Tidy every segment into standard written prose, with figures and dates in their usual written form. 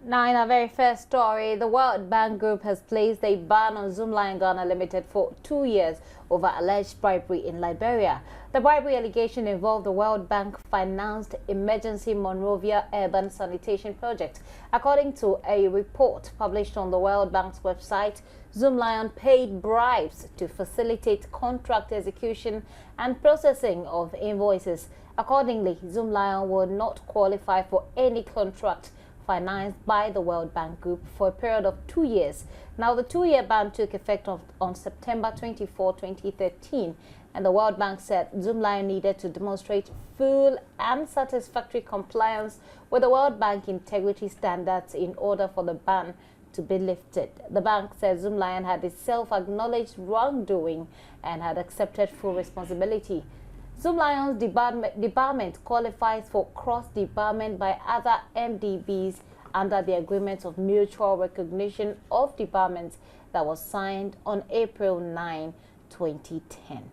Now, in our very first story, the World Bank Group has placed a ban on Zoomlion Ghana Limited for 2 years over alleged bribery in Liberia. The bribery allegation involved the World Bank-financed Emergency Monrovia Urban Sanitation Project. According to a report published on the World Bank's website, Zoomlion paid bribes to facilitate contract execution and processing of invoices. Accordingly, Zoomlion would not qualify for any contract financed by the World Bank Group for a period of 2 years. Now, the 2-year ban took effect on September 24, 2013, and the World Bank said Zoomlion needed to demonstrate full and satisfactory compliance with the World Bank integrity standards in order for the ban to be lifted. The bank said Zoomlion had a self-acknowledged wrongdoing and had accepted full responsibility. Zoomlion's debarment qualifies for cross-debarment by other MDBs under the Agreement of Mutual Recognition of Debarments that was signed on April 9, 2010.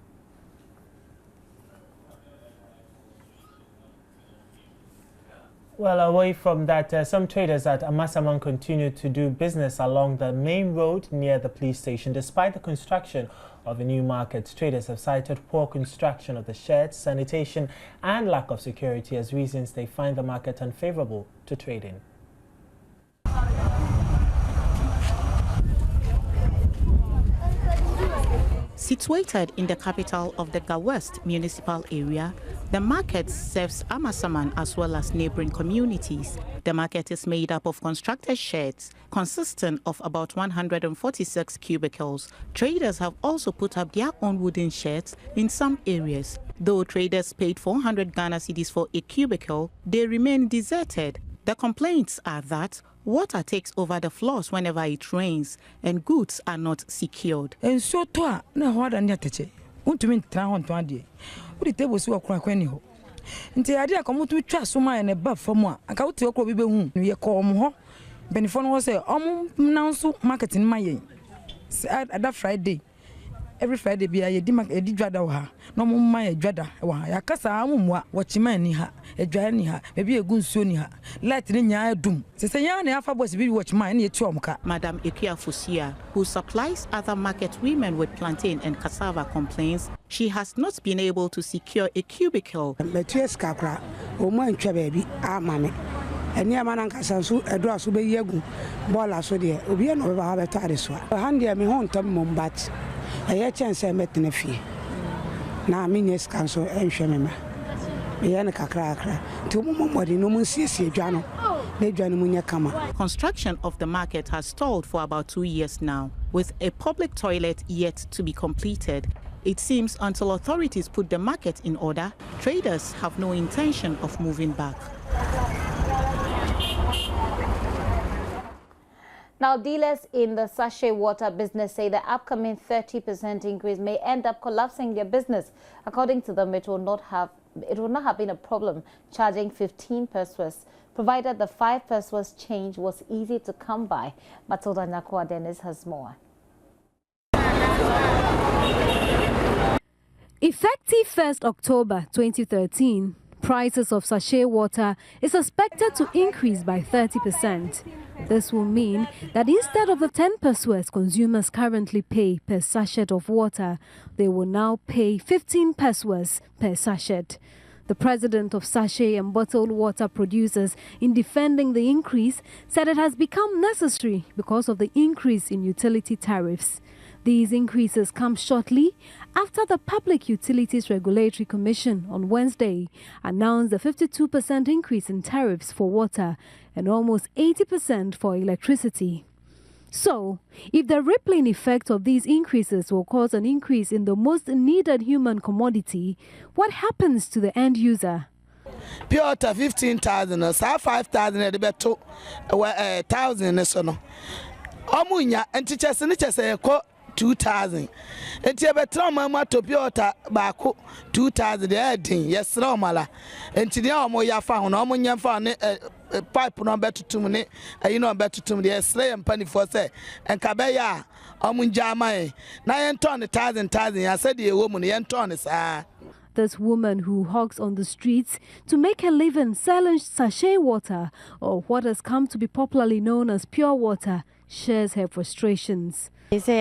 Well, away from that, some traders at Amasaman continue to do business along the main road near the police station. Despite the construction of a new market, traders have cited poor construction of the sheds, sanitation and lack of security as reasons they find the market unfavorable to trade in. Situated in the capital of the Ga West municipal area, the market serves Amasaman as well as neighboring communities. The market is made up of constructed sheds consisting of about 146 cubicles. Traders have also put up their own wooden sheds in some areas. Though traders paid 400 Ghana cedis for a cubicle, they remain deserted. The complaints are that water takes over the floors whenever it rains and goods are not secured. And so to na hoda nyateche untumi ntra ho nto ade uri table si okura kwani ho nti ade akomutu twa so ma na ba fam a aka uti okura bi behu ye ko om ho benefo no say om nanso market ni mayen ada Friday every Friday bia ye di dwada wa ha no mo ma ye dwada wa ha ya kasa amumwa wochima ni ha edwa ni ha bebi egu nsuo ni ha light ni nya adum se ya na afa boss bi wochima ni etu omka. Madam Ekia Fusia, who supplies other market women with plantain and cassava, complains she has not been able to secure a cubicle. Metues kakra o mo ntwa baby amame eni amana nkasanso edo aso be yegu bola so de obi no be ba beto ade so hande me ho ntam mombat eye chance metene fie na minyes kanso enhwemema me yana kakra ti momodi no munsiesie dwano na dwano munya kama. Construction of the market has stalled for about 2 years now, with a public toilet yet to be completed. It seems until authorities put the market in order, traders have no intention of moving back. Now, dealers in the sachet water business say the upcoming 30% increase may end up collapsing their business. According to them, it will not have been a problem charging 15 pesos, provided the 5 pesos change was easy to come by. Matilda Nyakwa Dennis has more. Effective 1st October 2013, prices of sachet water is expected to increase by 30%. This will mean that instead of the 10 pesos consumers currently pay per sachet of water, they will now pay 15 pesos per sachet. The president of sachet and bottled water producers, in defending the increase, said it has become necessary because of the increase in utility tariffs. These increases come shortly after the Public Utilities Regulatory Commission on Wednesday announced a 52% increase in tariffs for water and almost 80% for electricity. So, if the rippling effect of these increases will cause an increase in the most needed human commodity, what happens to the end user? Pure water 15,000 or 5,000 at the better 1,000 so no. Omunya and teachers and teachers 2,000. And you better mamma to pure water back 2,000 yes, Romala. And today Omoya found Omunya found pipe no better to me, you know better to me, slay and penny for say, and Kabeya, Omunjama, 9 ton 1,000, I said the woman, 9 tons. This woman who hogs on the streets to make a living selling sachet water, or what has come to be popularly known as pure water, shares her frustrations. Because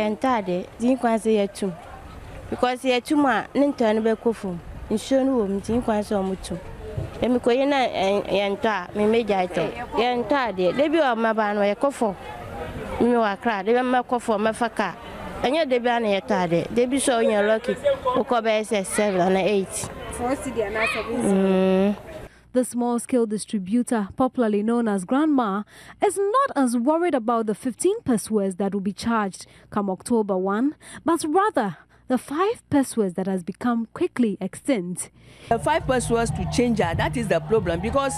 The small-scale distributor, popularly known as Grandma, is not as worried about the 15 pesos that will be charged come October 1, but rather the 5 pesos that has become quickly extinct. The 5 pesos to change her, that is the problem, because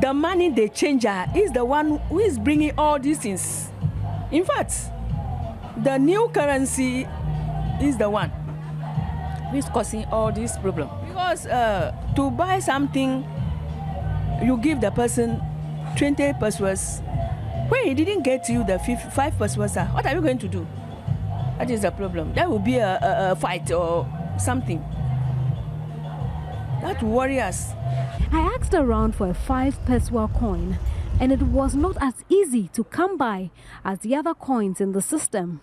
the money they change her is the one who is bringing all these things. In fact, the new currency is the one who is causing all this problem. Because to buy something, you give the person 20 pesos. When he didn't get you the 5 pesos, what are you going to do? That is the problem. There will be a fight or something. That will worry us. I asked around for a 5 peso coin, and it was not as easy to come by as the other coins in the system.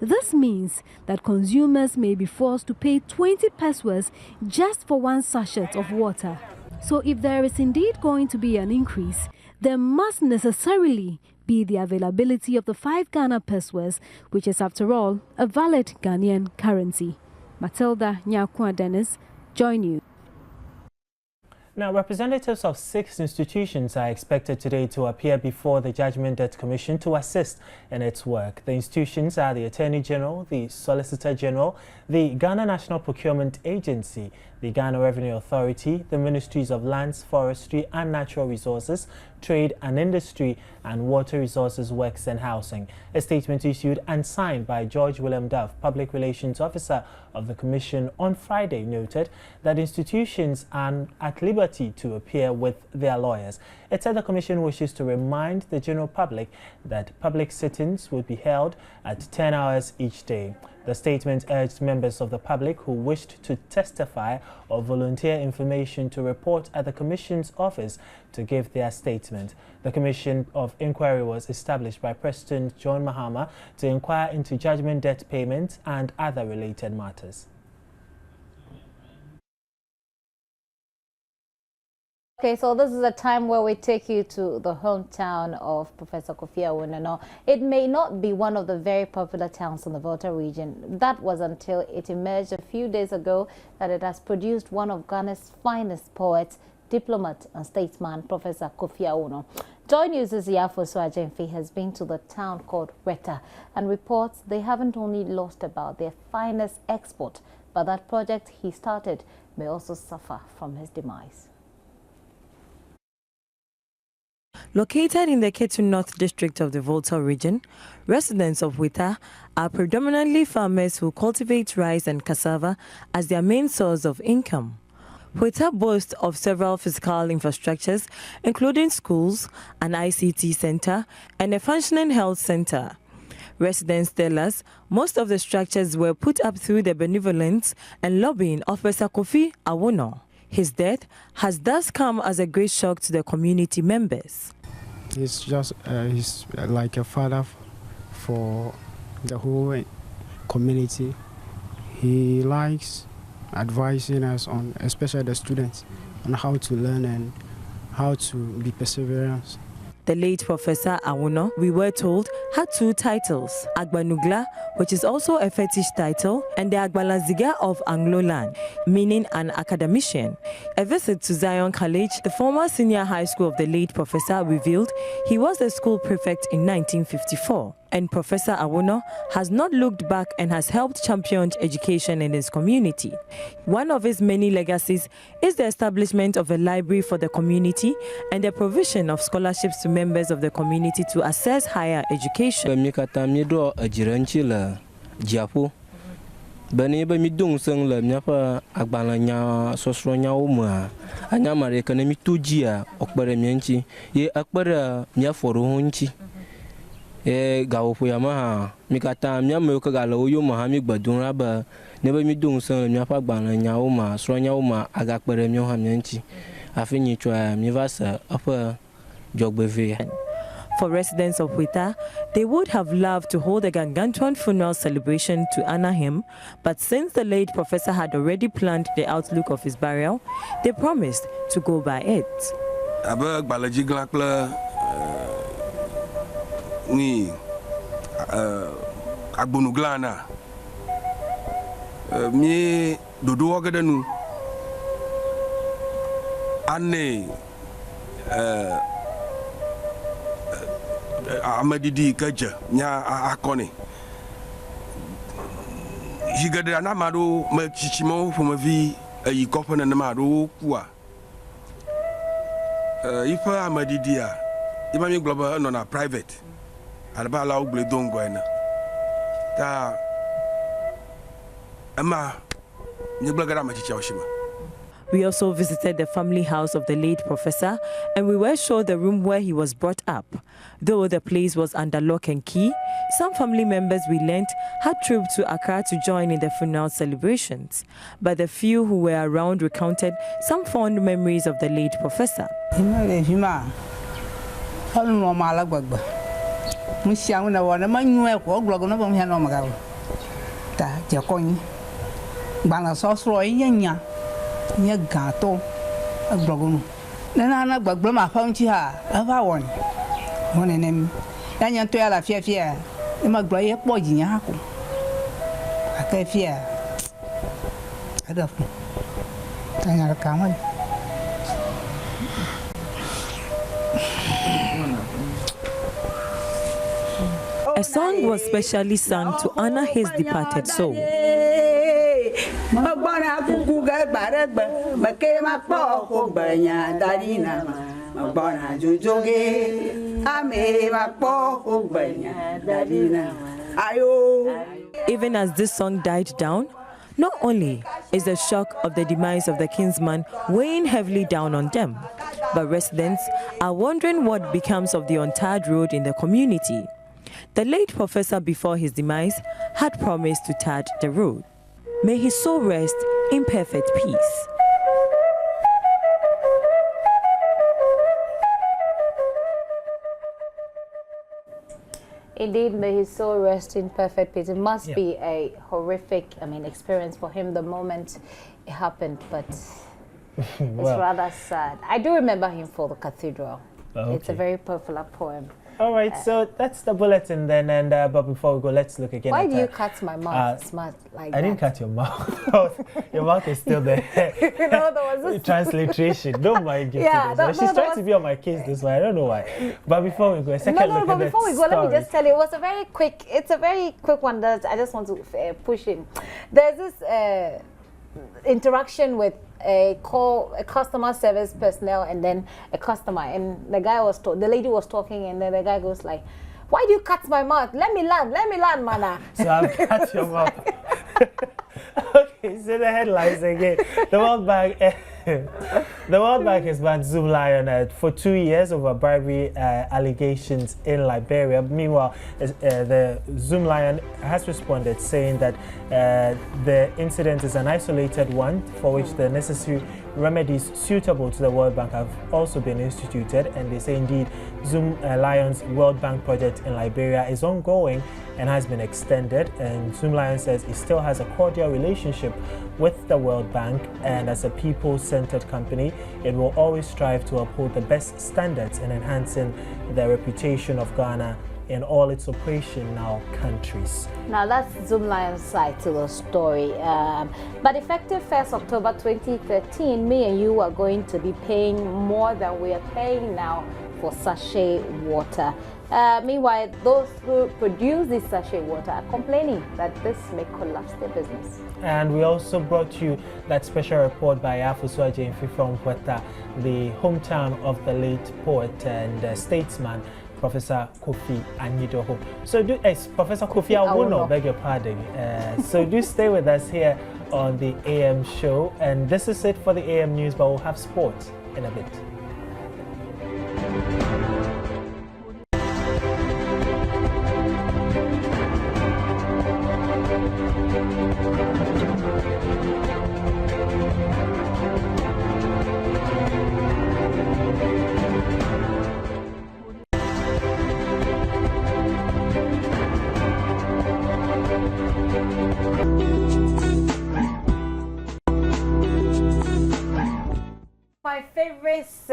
This means that consumers may be forced to pay 20 pesos just for one sachet of water. So if there is indeed going to be an increase, there must necessarily be the availability of the 5 Ghana pesos, which is after all a valid Ghanaian currency. Matilda Nyakwa Dennis, Joy News. Now, representatives of 6 institutions are expected today to appear before the Judgment Debt Commission to assist in its work. The institutions are the Attorney General, the Solicitor General, the Ghana National Procurement Agency, the Ghana Revenue Authority, the Ministries of Lands, Forestry and Natural Resources, Trade and Industry, and Water Resources, Works and Housing. A statement issued and signed by George William Duff, Public Relations Officer of the Commission, on Friday noted that institutions are at liberty to appear with their lawyers. It said the Commission wishes to remind the general public that public sittings would be held at 10 hours each day. The statement urged members of the public who wished to testify or volunteer information to report at the Commission's office to give their statement. The Commission of Inquiry was established by President John Mahama to inquire into judgment debt payments and other related matters. Okay, so this is a time where we take you to the hometown of Professor Kofi Awoonor. It may not be one of the very popular towns in the Volta region. That was until it emerged a few days ago that it has produced one of Ghana's finest poets, diplomat and statesman, Professor Kofi Awoonor. Joy News' Yafoso Ajemfi has been to the town called Weta and reports they haven't only lost about their finest export, but that project he started may also suffer from his demise. Located in the Ketu North District of the Volta region, residents of Weta are predominantly farmers who cultivate rice and cassava as their main source of income. Weta boasts of several physical infrastructures, including schools, an ICT center, and a functioning health center. Residents tell us most of the structures were put up through the benevolence and lobbying of Professor Kofi Awoonor. His death has thus come as a great shock to the community members. He's just he's like a father for the whole community. He likes advising us on, especially the students, on how to learn and how to be perseverance. The late Professor Awoonor, we were told, had 2 titles, Agbanugla, which is also a fetish title, and the Agbalaziga of Anglo-land, meaning an academician. A visit to Zion College, the former senior high school of the late professor, revealed he was the school prefect in 1954. And Professor Awoonor has not looked back and has helped champion education in his community. One of his many legacies is the establishment of a library for the community and the provision of scholarships to members of the community to access higher education. Bani ba mi dong seng le nya pa agbala nya sosro nya o ma anya mare kana mi tojia okpere mi nchi ye akpere mi aforo ho nchi gawo ya ma mi kata mi am ka galo yo ma mi gbadun raba ne ba mi dun san mi afa gba na nya o ma so nya o ma aga pere mi o ha mi nchi afi ni twa mi vasa apa jogbeve. For residents of Wita, they would have loved to hold a gargantuan funeral celebration to honor him, but since the late professor had already planned the outlook of his burial, they promised to go by it. Ni agbonuglana mi dodo ogadanu ane amadidi kaja nya akoni jigade na mado ma chichimo fomavi ayi kopana na mado kuwa ifa amadidi a imami global no na private alba la ugle dongo ena ta ama nyeblagara ma chicha oshima. We also visited the family house of the late professor, and we were shown the room where he was brought up. Though the place was under lock and key, some family members we learnt had trooped to Accra to join in the funeral celebrations. But the few who were around recounted some fond memories of the late professor. Nya gato agbogunu na gbagbo ma fa unchi ha ava won enem ya nya to ya la fia e ma gbo ye po jinya ha ko aka fia adafu tanya ka ma. A song was specially sung to honor his departed soul. Mabana kukuga baragba makema po banya darina mabana jujoge ame mapo banya darina ayo. Even as this song died down, not only is the shock of the demise of the kinsman weighing heavily down on them, but residents are wondering what becomes of the untarred road in the community. The late professor before his demise had promised to tar the road. May his soul rest in perfect peace. Indeed, may his soul rest in perfect peace. It must be a horrific, experience for him the moment it happened, but it's rather sad. I do remember him for the cathedral. Okay. It's a very popular poem. All right, so that's the bulletin then, and but before we go, let's look again. Why do you cut my mouth smart like that? I didn't cut your mouth. Your mouth is still there. You know, there was this transliteration. Don't mind you. She's trying to be on my case this way. I don't know why. But before we go, a second look but before we go, let me just tell you, it was a very quick. It's a very quick one that I just want to push in. There's this interaction with a customer service personnel and then a customer, and the lady was talking, and then the guy goes like, "Why do you cut my mouth? Let me land, mana." So I've cut your mouth. Okay, so the headlines again. The World Bank has banned Zoomlion for 2 years over bribery allegations in Liberia. Meanwhile, the Zoomlion has responded, saying that the incident is an isolated one for which the necessary remedies suitable to the World Bank have also been instituted. And they say indeed Zoomlion's World Bank project in Liberia is ongoing and has been extended. And Zoomlion says it still has a cordial relationship with the World Bank, and as a people-centered company, it will always strive to uphold the best standards in enhancing the reputation of Ghana in all its operational countries. Now that's Zoomlion's side to the story. But effective 1st October 2013, me and you are going to be paying more than we are paying now for sachet water. Meanwhile, those who produce this sachet water are complaining that this may collapse their business. And we also brought you that special report by Afuswaje from Weta, the hometown of the late poet and statesman, Professor Kofi Anyidoho. So Professor Kofi Awoonor, beg your pardon. So do stay with us here on the AM show. And this is it for the AM news, but we'll have sports in a bit.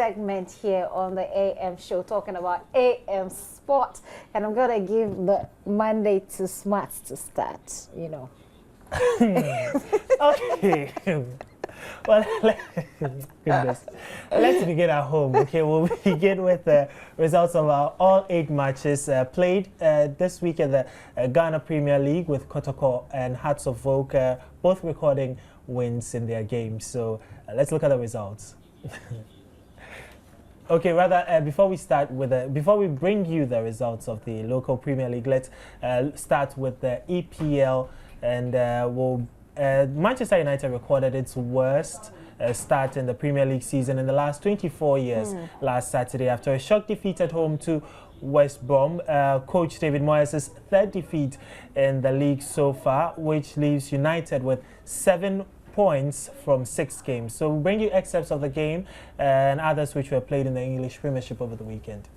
segment here on the AM show, talking about AM sport. And I'm going to give the Monday to Smarts to start, you know. Okay. Well, goodness. Let's begin at home. Okay, we'll begin with the results of our all 8 matches played this week in the Ghana Premier League, with Kotoko and Hearts of Oak both recording wins in their games. So let's look at the results. Okay, before we bring you the results of the local Premier League, let's start with the EPL, and Manchester United recorded its worst start in the Premier League season in the last 24 years last Saturday after a shock defeat at home to West Brom. Coach David Moyes' 3rd defeat in the league so far, which leaves United with 7 points from 6 games. So we'll bring you excerpts of the game and others which were played in the English Premiership over the weekend.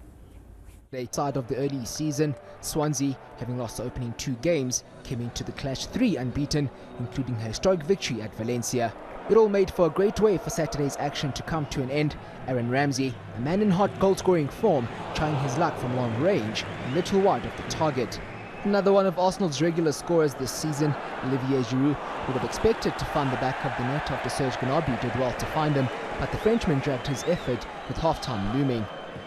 The side of the early season, Swansea, having lost the opening 2 games, came into the clash 3 unbeaten, including a historic victory at Valencia. It all made for a great way for Saturday's action to come to an end. Aaron Ramsey, a man in hot goal-scoring form, trying his luck from long range, a little wide of the target. Another one of Arsenal's regular scorers this season, Olivier Giroud, would have expected to find the back of the net after Serge Gnabry did well to find him, but the Frenchman dragged his effort with half-time looming.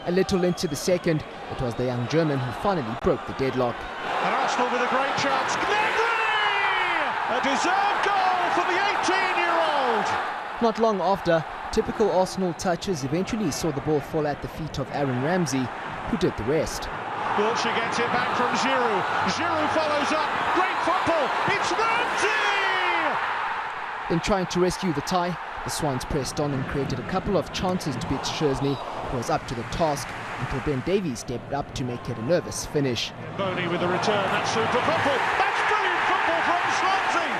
A little into the second, it was the young German who finally broke the deadlock. And Arsenal with a great chance. Gnabry! A deserved goal for the 18-year-old! Not long after, typical Arsenal touches eventually saw the ball fall at the feet of Aaron Ramsey, who did the rest. Wilshere gets it back from Giroud. Giroud follows up. Great football. It's Ramsey! In trying to rescue the tie, the Swans pressed on and created a couple of chances to beat Szczesny, who was up to the task, until Ben Davies stepped up to make it a nervous finish. Boney with a return. That's super football. That's brilliant football from Swansea!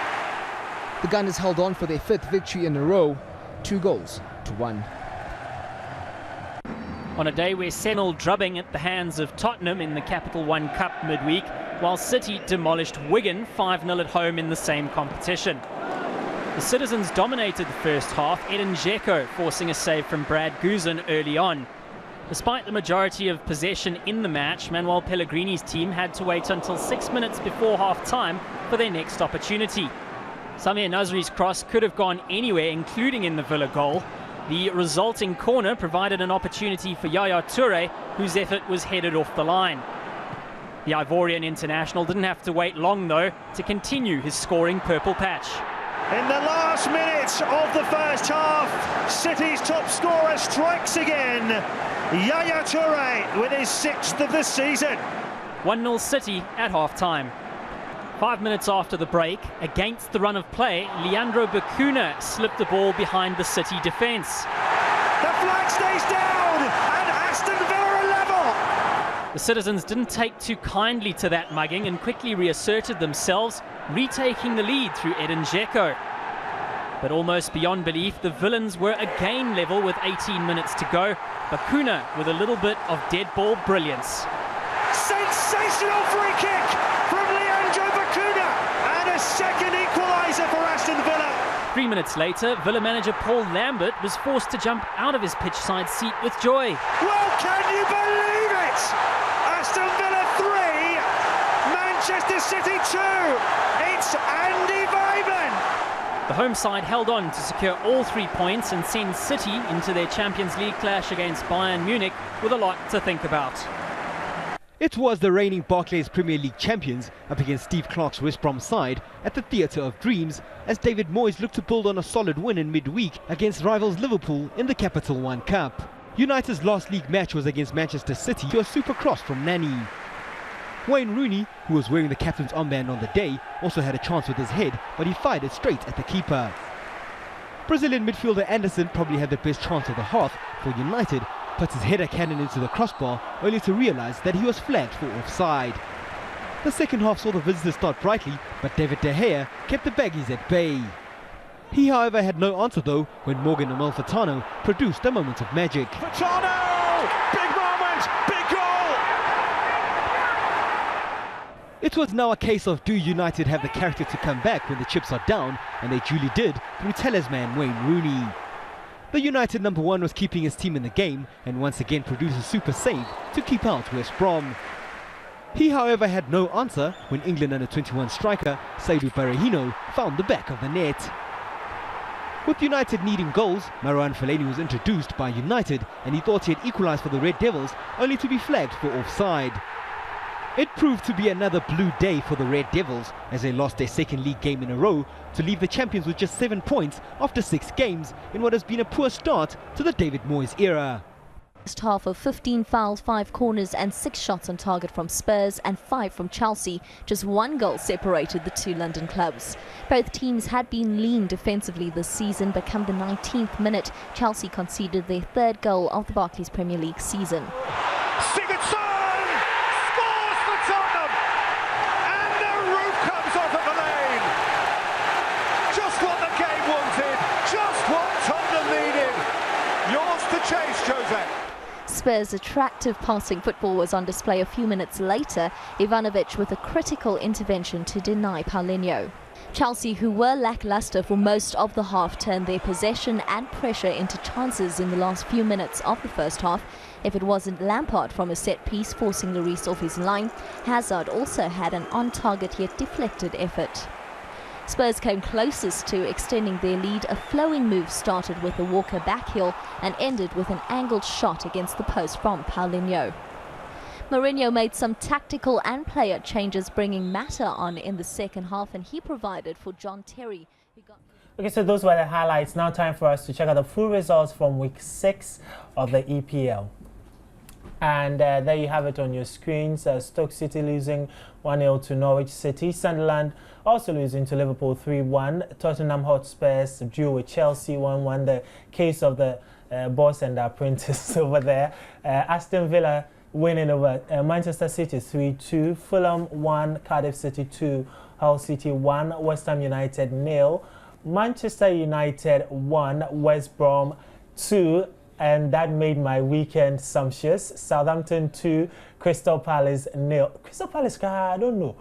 The Gunners held on for their 5th victory in a row, 2-1. On a day where Senel drubbing at the hands of Tottenham in the Capital One Cup midweek, while City demolished Wigan 5-0 at home in the same competition. The Citizens dominated the first half, Edin Dzeko forcing a save from Brad Guzan early on. Despite the majority of possession in the match, Manuel Pellegrini's team had to wait until 6 minutes before half-time for their next opportunity. Samir Nasri's cross could have gone anywhere, including in the Villa goal. The resulting corner provided an opportunity for Yaya Toure, whose effort was headed off the line. The Ivorian international didn't have to wait long, though, to continue his scoring purple patch. In the last minutes of the first half, City's top scorer strikes again. Yaya Toure with his 6th of the season. 1-0 City at half-time. 5 minutes after the break, against the run of play, Leandro Bacuna slipped the ball behind the City defence. The flag stays down and Aston Villa are level. The Citizens didn't take too kindly to that mugging and quickly reasserted themselves, retaking the lead through Edin Dzeko. But almost beyond belief, the Villains were again level with 18 minutes to go. Bacuna with a little bit of dead ball brilliance. Sensational free kick from Leandro Bacuna and a second equaliser for Aston Villa. 3 minutes later, Villa manager Paul Lambert was forced to jump out of his pitchside seat with joy. Well, can you believe it? Aston Villa 3, Manchester City 2. It's Andy Weimann. The home side held on to secure all 3 points and send City into their Champions League clash against Bayern Munich with a lot to think about. It was the reigning Barclays Premier League champions up against Steve Clarke's West Brom side at the Theatre of Dreams as David Moyes looked to build on a solid win in midweek against rivals Liverpool in the Capital One Cup. United's last league match was against Manchester City to a super cross from Nani. Wayne Rooney, who was wearing the captain's armband on the day, also had a chance with his head, but he fired it straight at the keeper. Brazilian midfielder Anderson probably had the best chance of the half for United, put his header cannon into the crossbar, only to realise that he was flagged for offside. The second half saw the visitors start brightly, but David De Gea kept the Baggies at bay. He, however, had no answer though when Morgan Amalfitano produced a moment of magic. Fitano! Big moment! Big goal! It was now a case of do United have the character to come back when the chips are down, and they duly did through talisman Wayne Rooney. The United number 1 was keeping his team in the game and once again produced a super save to keep out West Brom. He, however, had no answer when England under-21 striker Saidu Berahino found the back of the net. With United needing goals, Marouane Fellaini was introduced by United and he thought he had equalised for the Red Devils, only to be flagged for offside. It proved to be another blue day for the Red Devils as they lost their second league game in a row to leave the champions with just 7 points after 6 games in what has been a poor start to the David Moyes era. First half of 15 fouls, 5 corners and 6 shots on target from Spurs and 5 from Chelsea. Just 1 goal separated the 2 London clubs. Both teams had been lean defensively this season, but come the 19th minute, Chelsea conceded their 3rd goal of the Barclays Premier League season. Spurs' attractive passing football was on display a few minutes later, Ivanovic with a critical intervention to deny Paulinho. Chelsea, who were lacklustre for most of the half, turned their possession and pressure into chances in the last few minutes of the first half. If it wasn't Lampard from a set piece forcing Lloris off his line, Hazard also had an on-target yet deflected effort. Spurs came closest to extending their lead. A flowing move started with a Walker backheel and ended with an angled shot against the post from Paulinho. Mourinho made some tactical and player changes, bringing Mata on in the second half, and he provided for John Terry. Okay, so those were the highlights. Now time for us to check out the full results from week 6 of the EPL. And there you have it on your screens. Stoke City losing 1-0 to Norwich City. Sunderland also losing to Liverpool 3-1. Tottenham Hotspurs drew with Chelsea 1-1. The case of the boss and apprentice over there. Aston Villa winning over Manchester City 3-2. Fulham 1, Cardiff City 2, Hull City 1, West Ham United 0. Manchester United 1, West Brom 2. And that made my weekend sumptuous. Southampton 2, Crystal Palace 0. Crystal Palace, I don't know.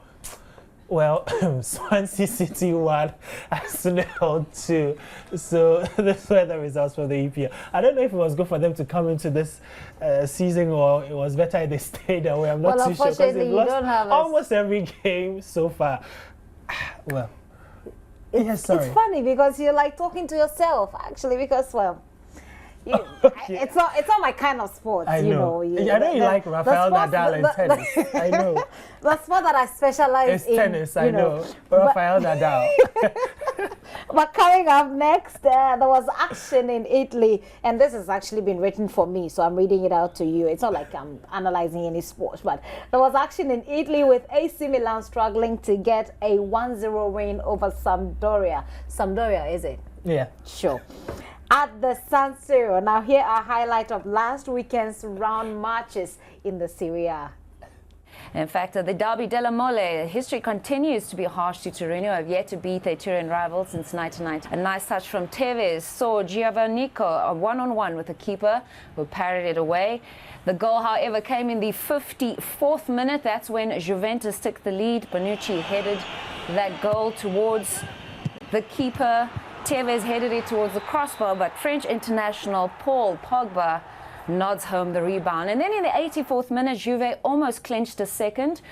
Well, Swansea City 1, Arsenal 2. So these were the results for the EPL. I don't know if it was good for them to come into this season or it was better if they stayed away. I'm not too sure because they've lost almost every game so far. Well, yes, sorry. It's funny because you're like talking to yourself actually because, well, okay. It's not my kind of sport. I know. You know I know you like Rafael Nadal and tennis. I know. The sport that I specialize in. It's tennis, I know. Rafael Nadal. But coming up next, there was action in Italy, and this has actually been written for me, so I'm reading it out to you. It's not like I'm analyzing any sport, but there was action in Italy with AC Milan struggling to get a 1-0 win over Sampdoria. Sampdoria, is it? Yeah. Sure. At the San Siro. Now here are highlights of last weekend's round matches in the Serie A. In fact, the Derby della Mole history continues to be harsh to Torino, who have yet to beat their Turin rivals since 1990. A nice touch from Tevez saw Giovannico a one-on-one with the keeper who parried it away. The goal, however, came in the 54th minute. That's when Juventus took the lead. Bonucci headed that goal towards the keeper. Tevez headed it towards the crossbar, but French international Paul Pogba nods home the rebound. And then in the 84th minute, Juve almost clinched a second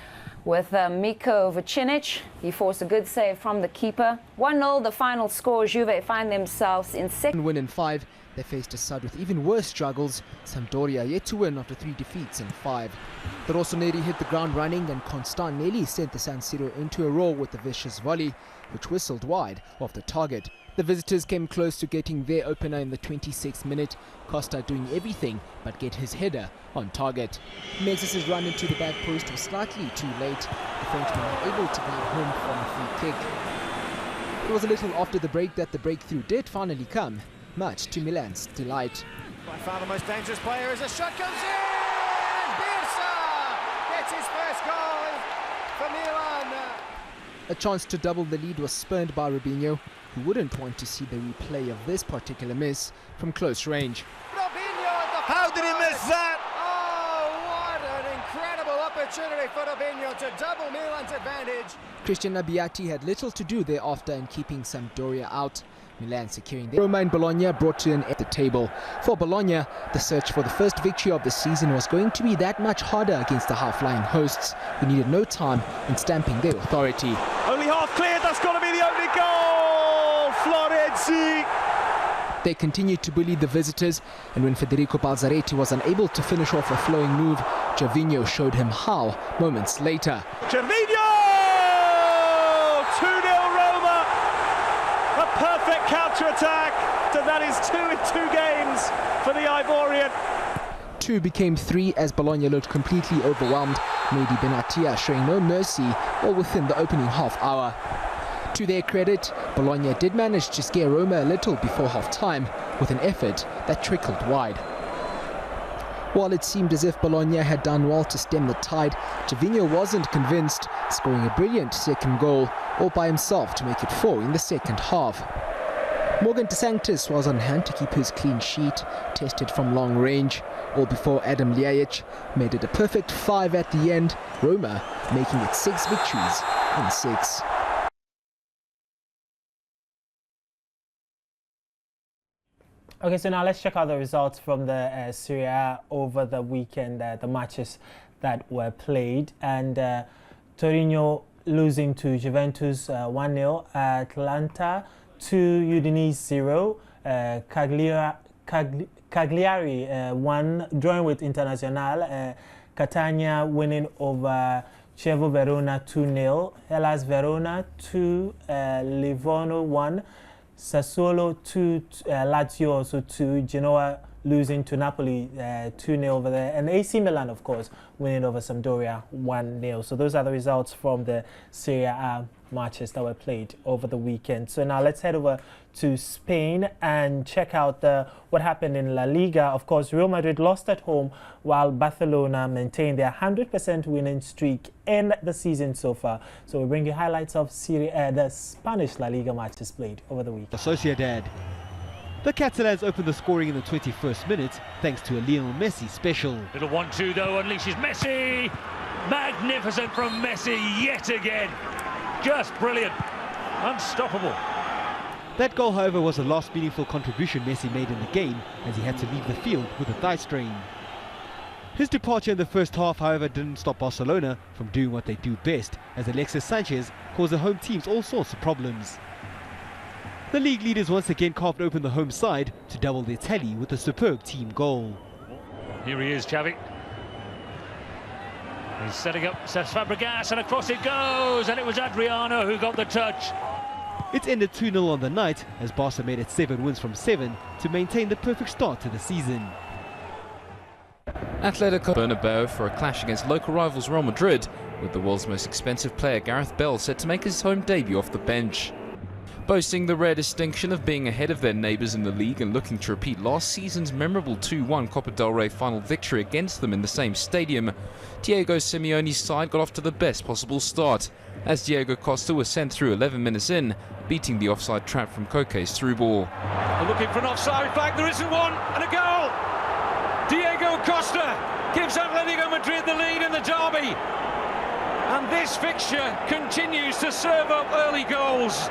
with Miko Vucinic. He forced a good save from the keeper. 1-0 the final score. Juve find themselves in second. Win in 5. They faced a side with even worse struggles. Sampdoria yet to win after 3 defeats in 5. The Rossoneri hit the ground running, and Constant nearly sent the San Siro into a roar with a vicious volley, which whistled wide of the target. The visitors came close to getting their opener in the 26th minute, Costa doing everything but get his header on target. Mexis' run into the back post was slightly too late. The Frenchman unable to guide home from a free kick. It was a little after the break that the breakthrough did finally come, much to Milan's delight. By far the most dangerous player as a shot goes in! Birsa gets his first goal for Milan. A chance to double the lead was spurned by Robinho, who wouldn't want to see the replay of this particular miss from close range. Robinho at the How did he miss that? Oh, what an incredible opportunity for Robinho to double Milan's advantage. Christian Abbiati had little to do thereafter in keeping Sampdoria out. Milan securing the Roma and Bologna brought to an end at the table. For Bologna, the search for the first victory of the season was going to be that much harder against the half-flying hosts, who needed no time in stamping their authority. Only half cleared, that's got to be the opening goal! Florenzi! They continued to bully the visitors, and when Federico Balzaretti was unable to finish off a flowing move, Gervinho showed him how moments later. Gervinho! 2-0 Roma! A perfect counter-attack, and that is 2 in 2 games for the Ivorian. 2 became 3 as Bologna looked completely overwhelmed, Mehdi Benatia showing no mercy all within the opening half hour. To their credit, Bologna did manage to scare Roma a little before half-time with an effort that trickled wide. While it seemed as if Bologna had done well to stem the tide, Gervinho wasn't convinced, scoring a brilliant second goal all by himself to make it 4 in the second half. Morgan De Sanctis was on hand to keep his clean sheet, tested from long range, all before Adam Ljajic made it a perfect 5 at the end, Roma making it 6 victories in 6. Okay, so now let's check out the results from the Serie A over the weekend, the matches that were played. And Torino losing to Juventus 1-0, Atalanta 2, Udinese 0, Cagliari 1, drawing with Internazionale, Catania winning over Chievo Verona 2-0, Hellas Verona 2, Livorno 1, Sassuolo 2, Lazio also 2, Genoa losing to Napoli 2-0 over there, and AC Milan, of course, winning over Sampdoria 1-0. So those are the results from the Serie A matches that were played over the weekend. So now let's head over to Spain and check out what happened in La Liga. Of course, Real Madrid lost at home while Barcelona maintained their 100% winning streak in the season so far. So we bring you highlights of Serie A, the Spanish La Liga matches played over the week. Sociedad. The Catalans opened the scoring in the 21st minute thanks to a Lionel Messi special. Little 1-2 though, unleashes Messi. Magnificent from Messi yet again. Just brilliant. Unstoppable. That goal, however, was the last meaningful contribution Messi made in the game as he had to leave the field with a thigh strain. His departure in the first half, however, didn't stop Barcelona from doing what they do best, as Alexis Sanchez caused the home teams all sorts of problems. The league leaders once again carved open the home side to double their tally with a superb team goal. Here he is, Xavi. He's setting up Cesc Fabregas, and across it goes, and it was Adriano who got the touch. It ended 2-0 on the night as Barca made it 7 wins from 7 to maintain the perfect start to the season. Atletico Bernabeu for a clash against local rivals Real Madrid, with the world's most expensive player Gareth Bale set to make his home debut off the bench. Boasting the rare distinction of being ahead of their neighbours in the league and looking to repeat last season's memorable 2-1 Copa del Rey final victory against them in the same stadium, Diego Simeone's side got off to the best possible start, as Diego Costa was sent through 11 minutes in, beating the offside trap from Koke's through ball. They're looking for an offside flag, there isn't one, and a goal! Diego Costa gives Atletico Madrid the lead in the derby, and this fixture continues to serve up early goals.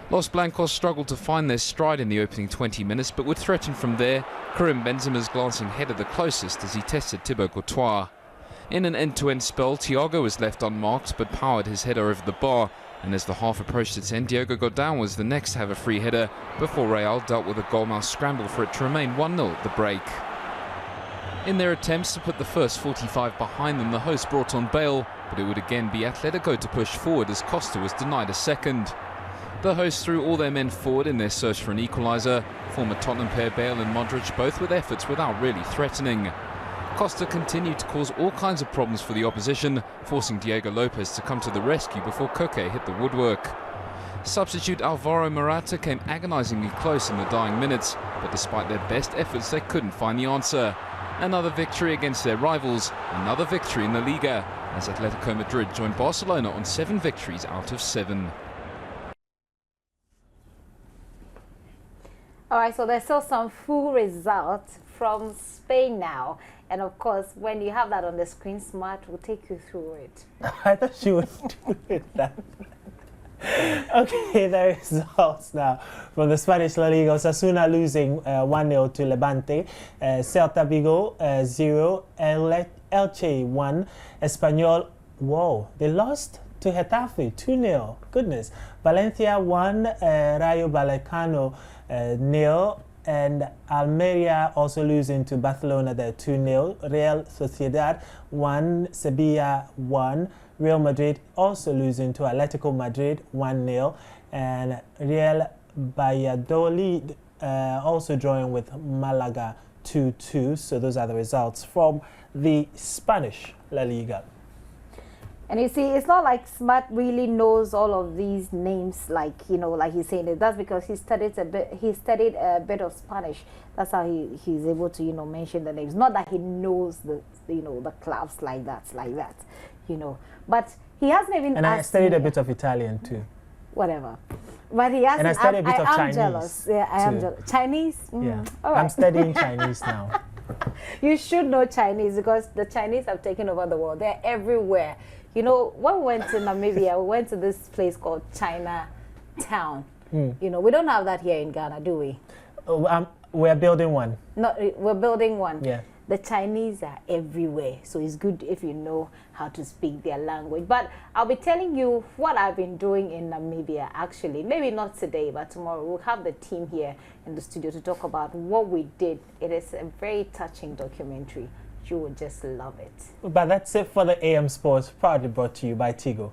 Los Blancos struggled to find their stride in the opening 20 minutes, but would threaten from there, Karim Benzema's glancing header the closest as he tested Thibaut Courtois. In an end-to-end spell, Thiago was left unmarked but powered his header over the bar, and as the half approached its end, Diogo Godin was the next to have a free header before Real dealt with a goalmouth scramble for it to remain 1-0 at the break. In their attempts to put the first 45 behind them, the hosts brought on Bale, but it would again be Atletico to push forward as Costa was denied a second. The hosts threw all their men forward in their search for an equaliser, former Tottenham pair Bale and Modric both with efforts without really threatening. Costa continued to cause all kinds of problems for the opposition, forcing Diego Lopez to come to the rescue before Koke hit the woodwork. Substitute Alvaro Morata came agonisingly close in the dying minutes, but despite their best efforts they couldn't find the answer. Another victory against their rivals, another victory in the Liga, as Atletico Madrid joined Barcelona on 7 victories out of 7. All right, so there's still some full results from Spain now. And of course, when you have that on the screen, Smart will take you through it. I thought she would do it that. Okay, the results now from the Spanish La Liga. Osasuna losing 1-0 to Levante. Celta Vigo 0. Elche 1. Espanyol, whoa, they lost to Getafe 2-0. Goodness. Valencia 1. Rayo Vallecano 0. And Almeria also losing to Barcelona there 2-0. Real Sociedad 1. Sevilla 1. Real Madrid also losing to Atletico Madrid 1-0. And Real Valladolid also drawing with Malaga 2-2. So those are the results from the Spanish La Liga. And you see, it's not like Smart really knows all of these names, like, you know, like he's saying it. That's because he studied a bit of Spanish. That's how he's able to, you know, mention the names. Not that he knows the, you know, the clubs like that, you know. But he hasn't even. And I studied a bit of Italian too. Whatever. But he hasn't. And I studied a bit of Chinese. Jealous. Yeah, I am jealous. Chinese? Yeah. All right. I'm studying Chinese now. You should know Chinese because the Chinese have taken over the world. They're everywhere. You know, when we went to Namibia, we went to this place called Chinatown. You know, we don't have that here in Ghana, do we? We're building one. No, we're building one. Yeah. The Chinese are everywhere, so it's good if you know how to speak their language. But I'll be telling you what I've been doing in Namibia, actually. Maybe not today, but tomorrow. We'll have the team here in the studio to talk about what we did. It is a very touching documentary. You would just love it. But that's it for the AM Sports, proudly brought to you by Tigo.